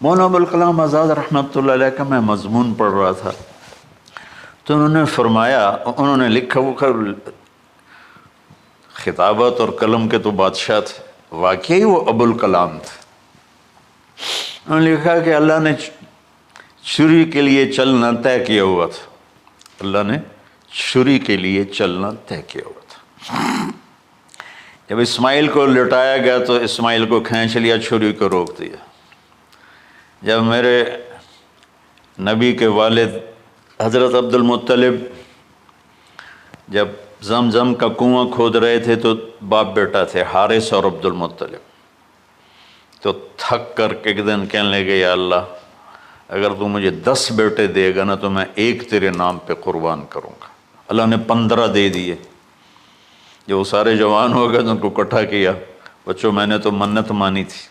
مولانا ابوالکلام آزاد رحمۃ اللہ علیہ کا میں مضمون پڑھ رہا تھا تو انہوں نے فرمایا، انہوں نے لکھا وہ خطابت اور قلم کے تو بادشاہ تھے، واقعی وہ ابوالکلام تھے۔ انہوں نے لکھا کہ اللہ نے چھری کے لیے چلنا طے کیا ہوا تھا، اللہ نے چھری کے لیے چلنا طے کیا ہوا تھا۔ جب اسماعیل کو لٹایا گیا تو اسماعیل کو کھینچ لیا، چھری کو روک دیا۔ جب میرے نبی کے والد حضرت عبد المطلب جب زمزم کا کنواں کھود رہے تھے تو باپ بیٹا تھے، حارث اور عبد المطلب، تو تھک کر کے ایک دن کہنے لگے یا اللہ اگر تو مجھے 10 بیٹے دے گا نا تو میں ایک تیرے نام پہ قربان کروں گا۔ اللہ نے 15 دے دیے۔ جب وہ سارے جوان ہو گئے تو ان کو اکٹھا کیا، بچوں میں نے تو منت مانی تھی۔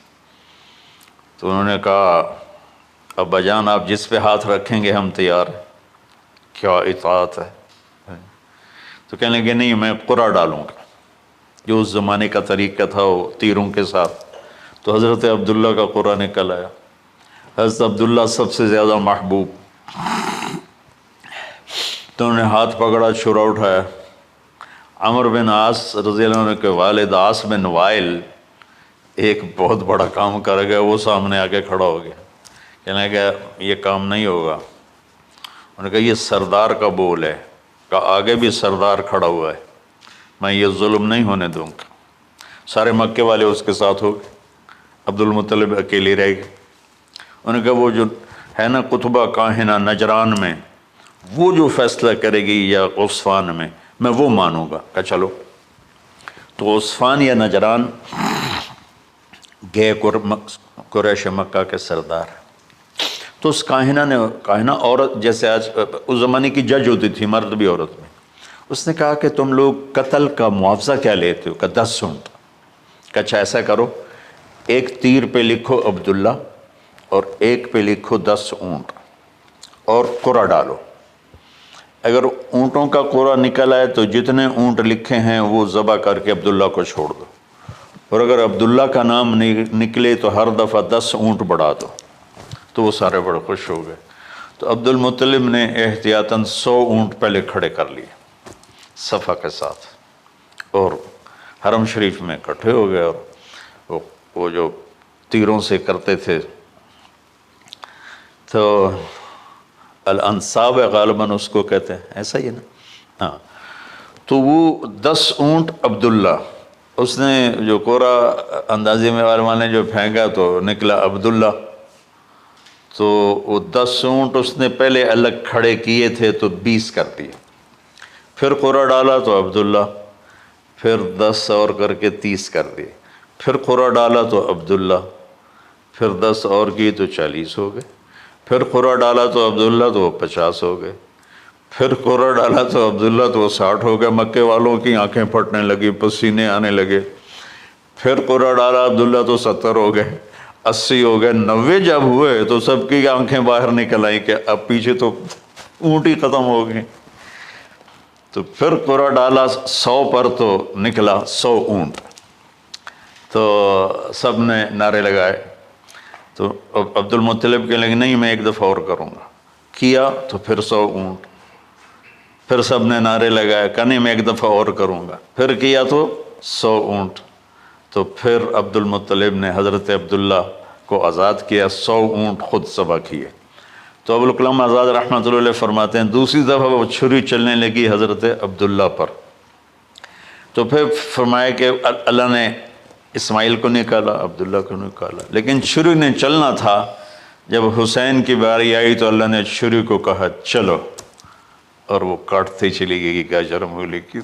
تو انہوں نے کہا ابا جان آپ جس پہ ہاتھ رکھیں گے ہم تیار ہیں، کیا اطاعت ہے۔ تو کہنے لگے نہیں میں قرعہ ڈالوں گا، جو اس زمانے کا طریقہ تھا وہ تیروں کے ساتھ۔ تو حضرت عبداللہ کا قرعہ نکل آیا، حضرت عبداللہ سب سے زیادہ محبوب، تو انہوں نے ہاتھ پکڑا، چھرا اٹھایا۔ عمر بن عاص رضی اللہ عنہ کے والد عاص بن وائل ایک بہت بڑا کام کر گیا، وہ سامنے آ کے کھڑا ہو گیا، کہنے لگا یہ کام نہیں ہوگا۔ انہوں نے کہا یہ سردار کا بول ہے، کہا آگے بھی سردار کھڑا ہوا ہے، میں یہ ظلم نہیں ہونے دوں گا۔ سارے مکے والے اس کے ساتھ ہو گئے، عبد المطلب اکیلے رہ گئے۔ انہوں نے کہا وہ جو ہے نا قطبہ کاہنہ نجران میں، وہ جو فیصلہ کرے گی یا غصفان میں وہ مانوں گا۔ کہا چلو۔ تو غصفان یا نجران گئے قریش مکہ کے سردار۔ تو اس کاہنہ عورت، جیسے آج اس زمانے کی جج ہوتی تھی، مرد بھی عورت میں، اس نے کہا کہ تم لوگ قتل کا معاوضہ کیا لیتے ہو؟ کہ 10 اونٹ۔ کہ اچھا ایسا کرو، ایک تیر پہ لکھو عبداللہ اور ایک پہ لکھو 10 اونٹ اور قرعہ ڈالو۔ اگر اونٹوں کا قرعہ نکل آئے تو جتنے اونٹ لکھے ہیں وہ ذبح کر کے عبداللہ کو چھوڑ دو، اور اگر عبداللہ کا نام نکلے تو ہر دفعہ 10 اونٹ بڑھا دو۔ تو وہ سارے بڑے خوش ہو گئے۔ تو عبد المطلب نے احتیاطاً 100 اونٹ پہلے کھڑے کر لیے صفا کے ساتھ، اور حرم شریف میں اکٹھے ہو گئے، اور وہ جو تیروں سے کرتے تھے تو الانصاب غالباً اس کو کہتے ہیں، ایسا ہی ہے نا؟ ہاں۔ تو وہ 10 اونٹ عبداللہ، اس نے جو کوڑا اندازی میں والے نے جو پھینکا تو نکلا عبداللہ۔ تو وہ 10 اونٹ اس نے پہلے الگ کھڑے کیے تھے تو 20 کر دیے، پھر قرعہ ڈالا تو عبداللہ، پھر 10 اور کر کے 30 کر دیے، پھر قرعہ ڈالا تو عبداللہ، پھر 10 اور کی تو 40 ہو گئے، پھر قرعہ ڈالا تو عبداللہ تو وہ 50 ہو گئے، پھر قرعہ ڈالا تو عبداللہ تو وہ 60 ہو گئے۔ مکے والوں کی آنکھیں پھٹنے لگی، پسینے آنے لگے۔ پھر قرعہ ڈالا عبداللہ تو 70 ہو گئے، 80 ہو گئے، 90 جب ہوئے تو سب کی آنکھیں باہر نکل آئیں کہ اب پیچھے تو اونٹ ہی ختم ہو گئے۔ تو پھر قرعہ ڈالا 100 پر تو نکلا 100 اونٹ۔ تو سب نے نعرے لگائے، تو عبد المطلب کہنے لگے نہیں میں ایک دفعہ اور کروں گا، کیا تو پھر 100 اونٹ، پھر سب نے نعرے لگائے، کہا نہیں میں ایک دفعہ اور کروں گا، پھر کیا تو 100 اونٹ۔ تو پھر عبد المطلب نے حضرت عبداللہ کو آزاد کیا، 100 اونٹ خود ذبح کیے۔ تو ابوالکلام آزاد رحمۃ اللہ علیہ فرماتے ہیں دوسری دفعہ وہ چھری چلنے لگی حضرت عبداللہ پر، تو پھر فرمایا کہ اللہ نے اسماعیل کو نکالا، عبداللہ کو نکالا، لیکن چھری نے چلنا تھا۔ جب حسین کی باری آئی تو اللہ نے چھری کو کہا چلو، اور وہ کاٹتے چلی گئی کہ جرم ہو لکی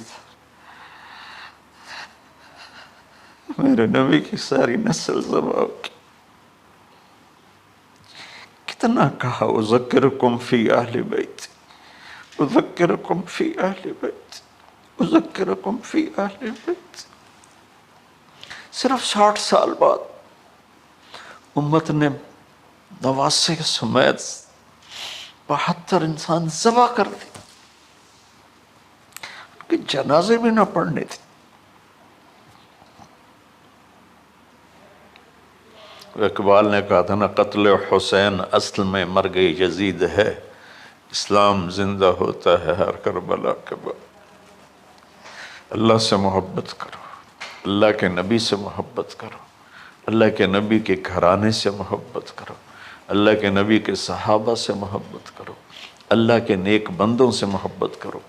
میرے نبی کی ساری نسل ذبح ہو گئی۔ کتنا کہا اذکرکم فی اہل بیت، اذکرکم فی اہل بیت، اذکرکم فی اہل بیت۔ صرف 60 سال بعد امت نے نواسے سمیت 72 انسان ذبح کر دی، ان کے جنازے بھی نہ پڑھنے تھے۔ اقبال نے کہا تھا نا، قتل حسین اصل میں مرگ یزید ہے، اسلام زندہ ہوتا ہے ہر کربلا کے بعد۔ اللہ سے محبت کرو، اللہ کے نبی سے محبت کرو، اللہ کے نبی کے گھرانے سے محبت کرو، اللہ کے نبی کے صحابہ سے محبت کرو، اللہ کے نیک بندوں سے محبت کرو۔